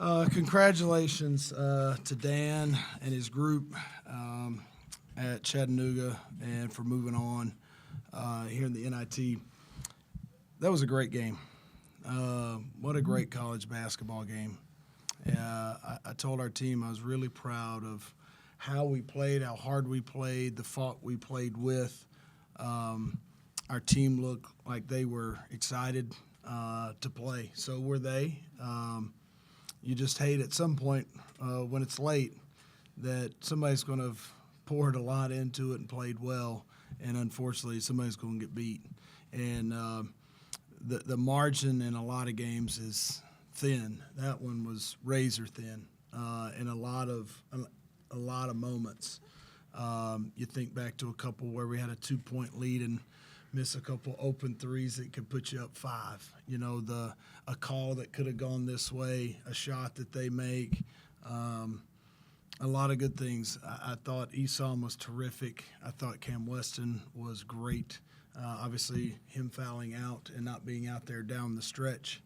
Congratulations to Dan and his group at Chattanooga and for moving on here in the NIT. That was a great game. What a great college basketball game. I told our team I was really proud of how we played, how hard we played, the thought we played with. Our team looked like they were excited to play. So were they. You just hate at some point when it's late that somebody's going to have poured a lot into it and played well, and unfortunately somebody's going to get beat. And the margin in a lot of games is thin. That one was razor thin in a lot of moments. You think back to a couple where we had a 2-point lead and miss a couple open threes that could put you up 5. You know, a call that could have gone this way, a shot that they make, a lot of good things. I thought Esom was terrific. I thought Cam Weston was great. Obviously, him fouling out and not being out there down the stretch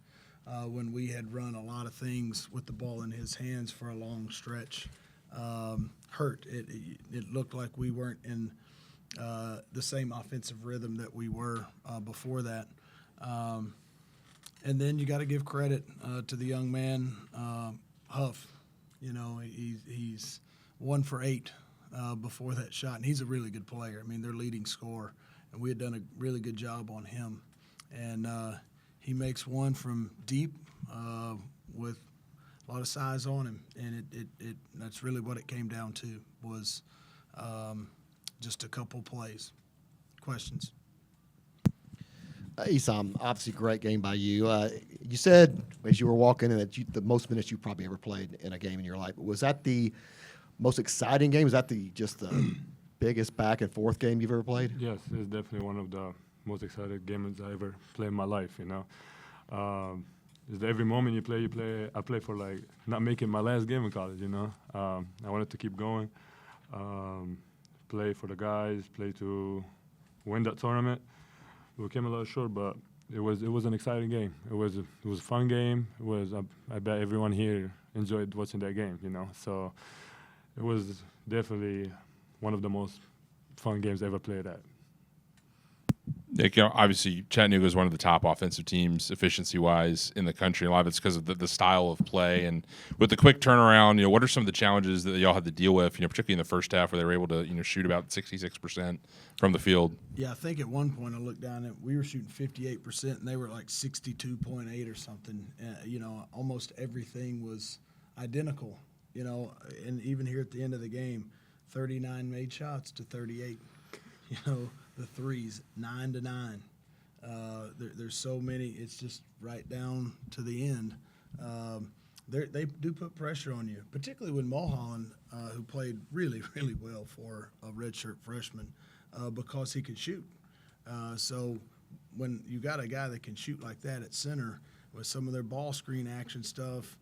when we had run a lot of things with the ball in his hands for a long stretch hurt. It looked like we weren't in the same offensive rhythm that we were before that. And then you got to give credit to the young man, Huff. You know, he's 1 for 8 before that shot, and he's a really good player. I mean, their leading scorer, and we had done a really good job on him. And he makes one from deep with a lot of size on him, and that's really what it came down to was just a couple plays. Questions? Esom, obviously great game by you. You said as you were walking in that the most minutes you probably ever played in a game in your life. Was that the most exciting game? Was that just the biggest back and forth game you've ever played? Yes, it's definitely one of the most exciting games I ever played in my life. You know, every moment you play. I play for like not making my last game in college. You know, I wanted to keep going, play for the guys, play to win that tournament. We came a little short, but it was an exciting game. It was a fun game. It was I bet everyone here enjoyed watching that game. You know, so it was definitely one of the most fun games I ever played at. Nick, obviously Chattanooga is one of the top offensive teams efficiency-wise in the country. A lot of it's because of the style of play. And with the quick turnaround, what are some of the challenges that y'all had to deal with, particularly in the first half where they were able to shoot about 66% from the field? Yeah, I think at one point I looked down and we were shooting 58% and they were like 62.8 or something. Almost everything was identical, and even here at the end of the game, 39 made shots to 38. The threes, 9 to 9. There's so many. It's just right down to the end. They do put pressure on you, particularly when Mulholland, who played really, really well for a redshirt freshman, because he could shoot. So when you got a guy that can shoot like that at center with some of their ball screen action stuff,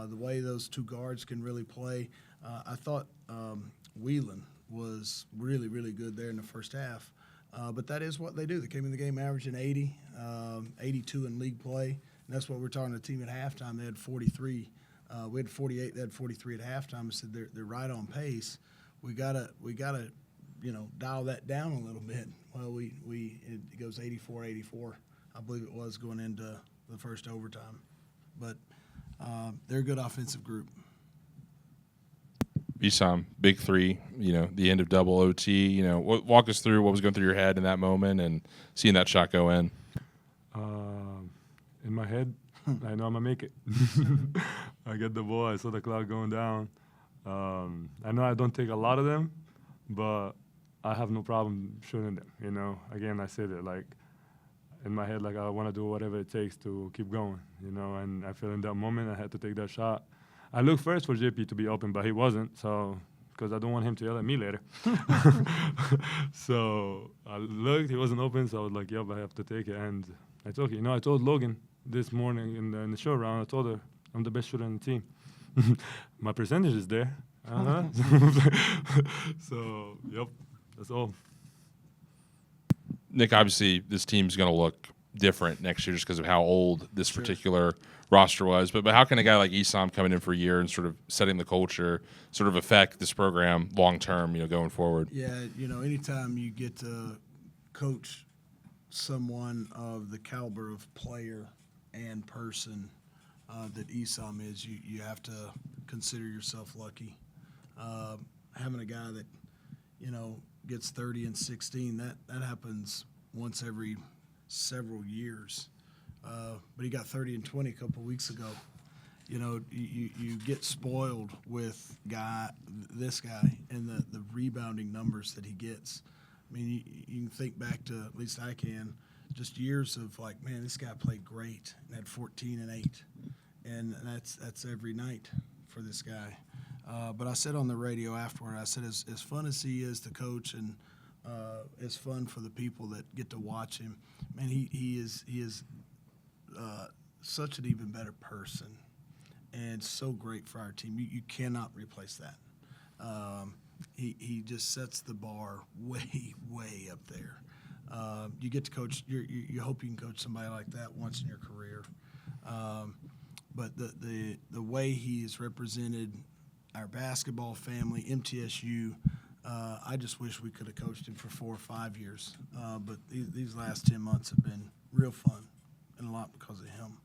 the way those two guards can really play, I thought Whelan was really, really good there in the first half. But that is what they do. They came in the game averaging 80, 82 in league play. And that's what we're talking to the team at halftime. They had 43. We had 48. They had 43 at halftime. I said they're right on pace. We gotta dial that down a little bit. Well, it goes 84-84. I believe it was going into the first overtime. But they're a good offensive group. Esom, big three, the end of double OT. Walk us through what was going through your head in that moment and seeing that shot go in. In my head, I know I'm going to make it. I get the ball. I saw the clock going down. I know I don't take a lot of them, but I have no problem shooting them. Again, I said it, like, in my head, like, I want to do whatever it takes to keep going, and I feel in that moment I had to take that shot. I looked first for JP to be open, but he wasn't, so because I don't want him to yell at me later. So I looked, he wasn't open, so I was like, yep, I have to take it. And I took it. I told Logan this morning in the show round, I told her I'm the best shooter on the team. My percentage is there. So, yep, that's all. Nick, obviously this team's going to look different next year just because of how old this particular roster was. But how can a guy like Esam coming in for a year and sort of setting the culture sort of affect this program long term, going forward? Yeah, anytime you get to coach someone of the caliber of player and person that Esam is, you have to consider yourself lucky. Having a guy that, gets 30 and 16, that happens once every several years. But he got 30 and 20 a couple weeks ago. You get spoiled with this guy and the rebounding numbers that he gets. I mean, you can think back to, at least I can, just years of like, man, this guy played great and had 14 and 8. And that's every night for this guy. But I said on the radio afterward, I said, as fun as he is to coach and as fun for the people that get to watch him, man, he is such an even better person and so great for our team. You cannot replace that. He just sets the bar way, way up there. You get to coach. You hope you can coach somebody like that once in your career. But the way he has represented our basketball family, MTSU, I just wish we could have coached him for 4 or 5 years. But these last 10 months have been real fun, and a lot because of him.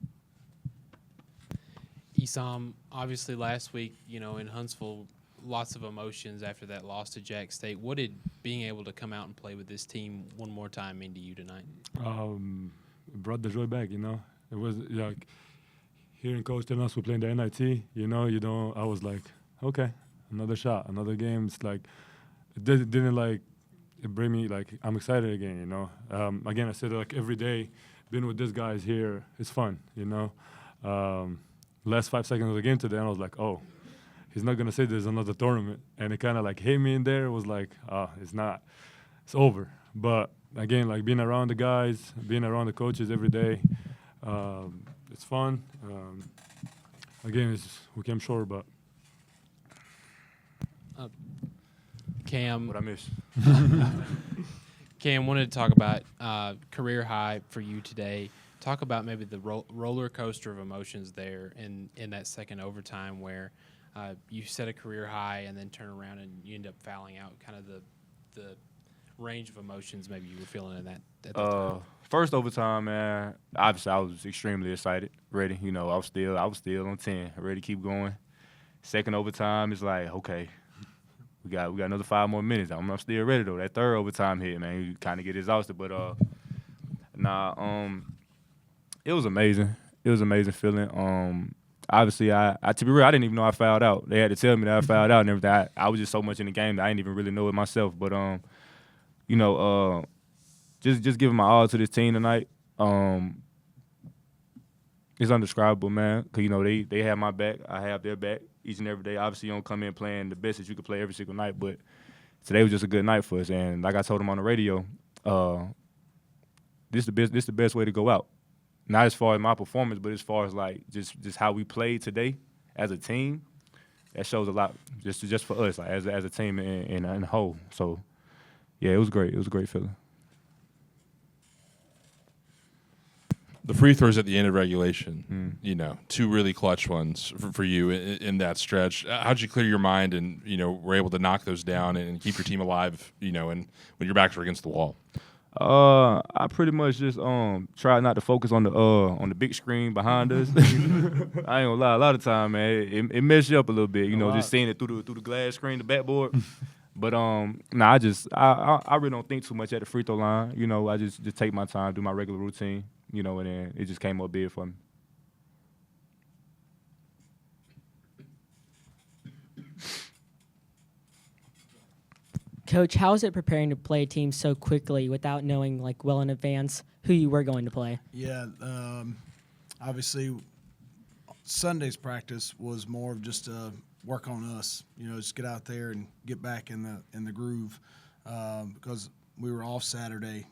Esam, obviously last week, in Huntsville, lots of emotions after that loss to Jack State. What did being able to come out and play with this team one more time mean to you tonight? Brought the joy back, It was like hearing Coach telling us we're playing the NIT, I was like, okay, another shot, another game. It's like, it didn't like, it bring me, like, I'm excited again, Again, I said, like, every day, being with this guys here, it's fun, Last 5 seconds of the game today, and I was like, oh, he's not going to say there's another tournament. And it kind of, like, hit me in there. It was like, it's not. It's over. But, again, like, being around the guys, being around the coaches every day, it's fun. Again, we came short, but. Cam, What I miss. Cam, wanted to talk about career high for you today. Talk about maybe the roller coaster of emotions there in that second overtime where you set a career high and then turn around and you end up fouling out. Kind of the range of emotions maybe you were feeling in that at the time. First overtime, man. Obviously, I was extremely excited, ready. I was still on 10, ready to keep going. Second overtime is like, okay, we got another 5 more minutes. I'm still ready though. That third overtime hit, man, you kind of get exhausted, but it was amazing. It was an amazing feeling. Obviously, I to be real, I didn't even know I fouled out. They had to tell me that I fouled out and everything. I was just so much in the game that I didn't even really know it myself. But just giving my all to this team tonight. It's undescribable, man. Cause they have my back. I have their back each and every day. Obviously, you don't come in playing the best that you could play every single night, but today was just a good night for us. And like I told them on the radio, this the best way to go out. Not as far as my performance, but as far as like just how we played today as a team. That shows a lot just for us, like as a team in a whole. So yeah, it was great. It was a great feeling. The free throws at the end of regulation, 2 really clutch ones for you in that stretch. How'd you clear your mind and, were able to knock those down and keep your team alive, and when your backs were against the wall? I pretty much just try not to focus on the big screen behind us. I ain't gonna lie, a lot of time, man, it messed you up a little bit, just seeing it through the glass screen, the backboard. But I really don't think too much at the free throw line. I just take my time, do my regular routine, and then it just came up big for me. Coach, how is it preparing to play a team so quickly without knowing well in advance who you were going to play? Yeah, obviously Sunday's practice was more of just work on us. Just get out there and get back in the groove because we were off Saturday.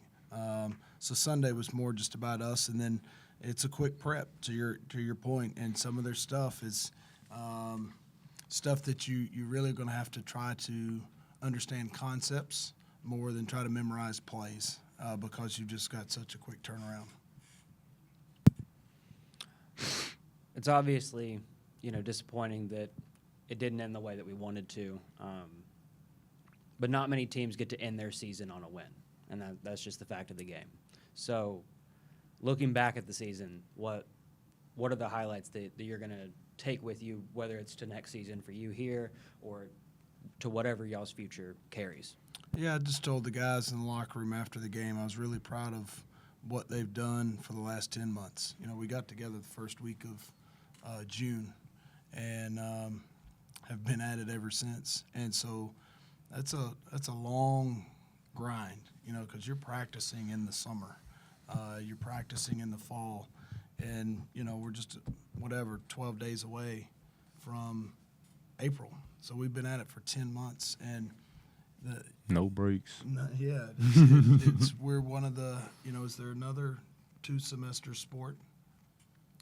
So Sunday was more just about us, and then it's a quick prep to your point. And some of their stuff is stuff that you really going to have to try to understand concepts more than try to memorize plays because you've just got such a quick turnaround. it's obviously, disappointing that it didn't end the way that we wanted to. But not many teams get to end their season on a win, and that's just the fact of the game. So, looking back at the season, what are the highlights that you're going to take with you, whether it's to next season for you here or to whatever y'all's future carries? Yeah, I just told the guys in the locker room after the game I was really proud of what they've done for the last 10 months. We got together the first week of June and have been at it ever since. And so that's a long grind, because you're practicing in the summer, you're practicing in the fall, and we're just 12 days away from April. So we've been at it for 10 months, and No breaks. we're one of the, is there another 2-semester sport?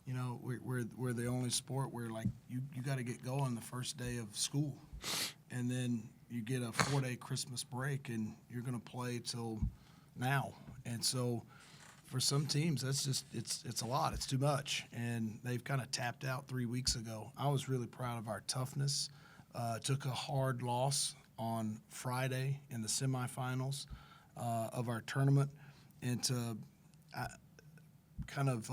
We're the only sport where, like, you got to get going the first day of school, and then you get a 4-day Christmas break, and you're going to play till now. And so for some teams, that's just it's a lot. It's too much, and they've kind of tapped out 3 weeks ago. I was really proud of our toughness. Took a hard loss on Friday in the semifinals of our tournament, and to kind of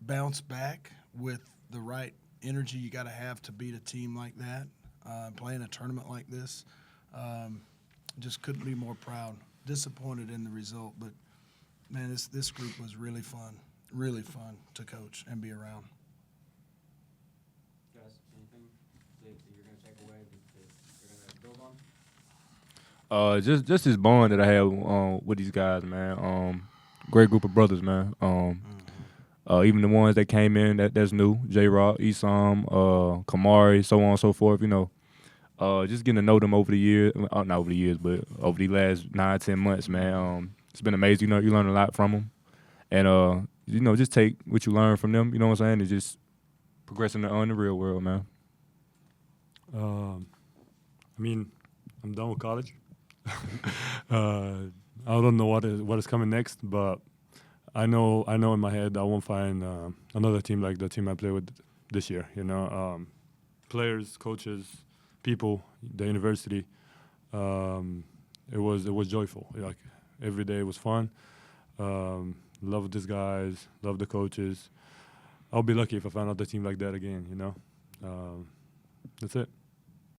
bounce back with the right energy you got to have to beat a team like that, playing a tournament like this. Just couldn't be more proud. Disappointed in the result, but man, this group was really fun to coach and be around. Guys, anything that you're going to take away that you're going to build on? Just this bond that I have with these guys, man. Great group of brothers, man. Even the ones that came in that's new, J-Rock, Esam, Kamari, so on and so forth. Just getting to know them over the years, not over the years, but over the last 9-10 months, man. It's been amazing. You learn a lot from them, and just take what you learn from them. You know what I'm saying? And just progressing in the real world, man. I'm done with college. I don't know what is coming next, but I know in my head I won't find another team like the team I play with this year. Players, coaches, people, the university. It was joyful. Like every day was fun. Love these guys. Love the coaches. I'll be lucky if I find another team like that again. That's it.